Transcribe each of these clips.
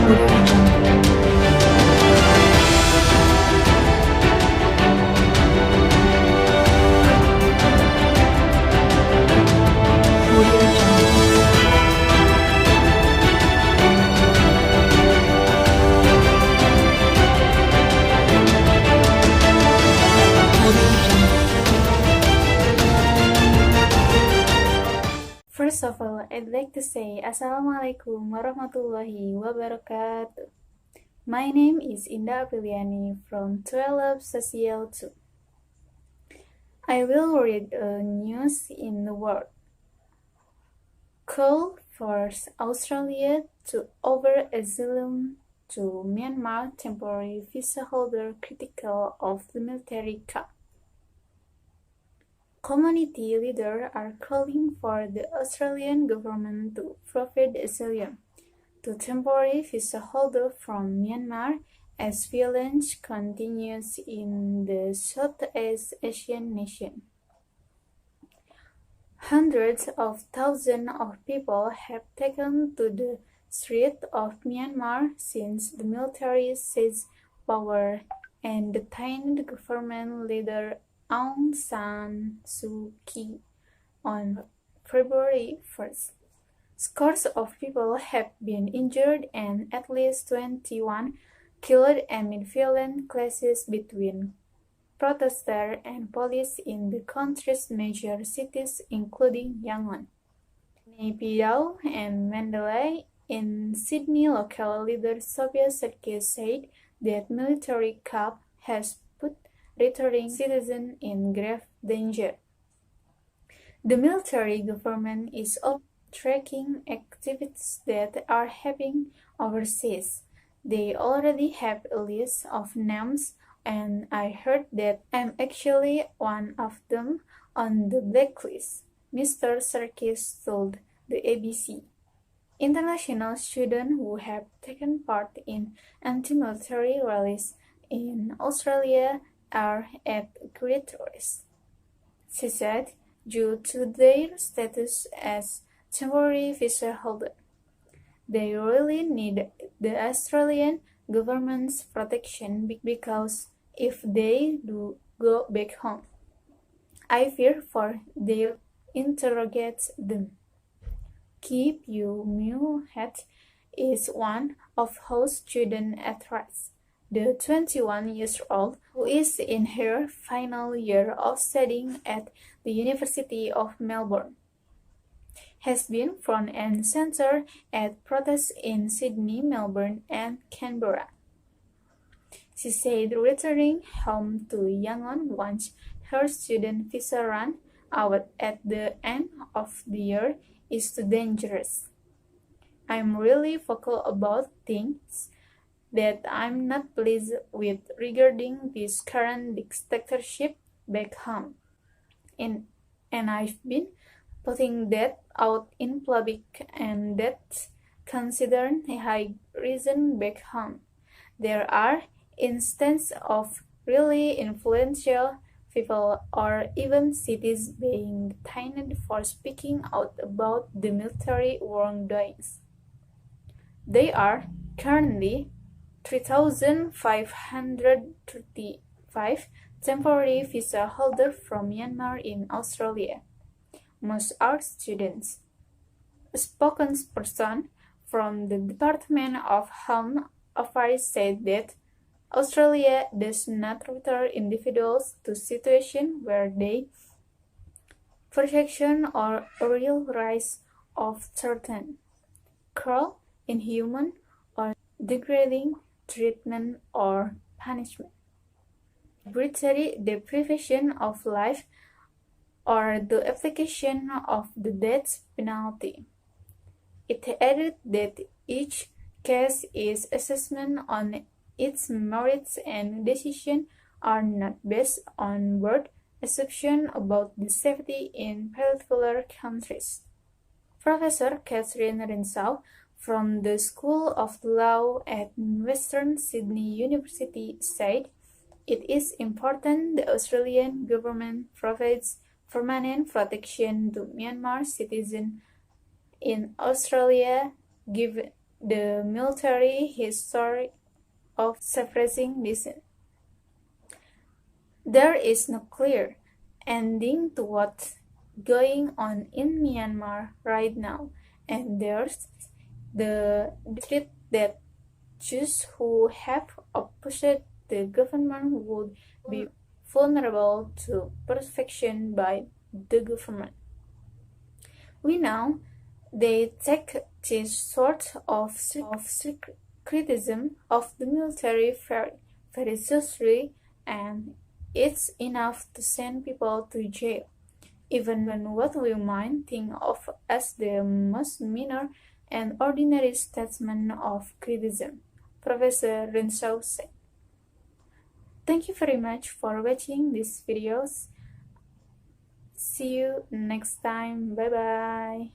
Audio Jungle. Audio Jungle. Audio Jungle. First of all, I'd like to say Assalamualaikum warahmatullahi wabarakatuh. My name is Indah Afriliani from 12 Social 2. I will read a news in the world. Call force Australia to offer asylum to Myanmar temporary visa holder critical of the military coup. Community leaders are calling for the Australian government to provide asylum to temporary visa holders from Myanmar as violence continues in the Southeast Asian nation. Hundreds of thousands of people have taken to the streets of Myanmar since the military seized power and detained government leader Aung San Suu Kyi on February 1st. Scores of people have been injured and at least 21 killed amid violent clashes between protesters and police in the country's major cities including Yangon, Naypyidaw and Mandalay. In Sydney, local leader Sophia Sarkis said that military coup has put returning citizens in grave danger. The military government is also tracking activities that are happening overseas. They already have a list of names, and I heard that I'm actually one of them on the blacklist, Mr. Sarkis told the ABC. International students who have taken part in anti-military rallies in Australia are at great risk, she said, due to their status as temporary visa holders. They really need the Australian government's protection because if they do go back home, I fear for they'll interrogate them. Ki Pyu-Head is one of those students at risk. The 21-year-old, who is in her final year of studying at the University of Melbourne, has been front and center at protests in Sydney, Melbourne, and Canberra. She said returning home to Yangon once her student visa ran out at the end of the year is too dangerous. I'm really vocal about things that I'm not pleased with regarding this current dictatorship back home. And I've been putting that out in public, and that's considered a high reason back home. There are instances of really influential people or even cities being detained for speaking out about the military wrongdoings. There are currently 3,535 temporary visa holders from Myanmar in Australia. Most are students. A spokesperson from the Department of Home Affairs said that Australia does not return individuals to situations where they perception or a real rise of threaten, cruel, inhuman, or degrading treatment or punishment, arbitrary deprivation of life, or the application of the death penalty. It added that each case is assessment on its merits and decisions are not based on broad assumptions about the safety in particular countries. Professor Catherine Renshaw from the School of Law at Western Sydney University said, "It is important the Australian government provides permanent protection to Myanmar citizens in Australia the military history of suppressing dissent. There is no clear ending to what's going on in Myanmar right now, and there's the threat that Jews who have opposed the government would be vulnerable to persecution by the government. We know they take this sort of criticism of the military very seriously, and it's enough to send people to jail, even when what we might think of as the most minor and ordinary statement of criticism, Professor Renshaw said. Thank you very much for watching these videos. See you next time. Bye bye.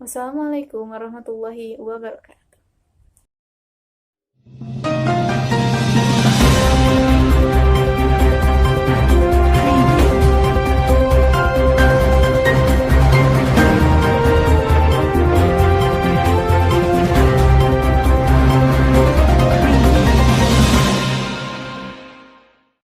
Wassalamualaikum warahmatullahi wabarakatuh.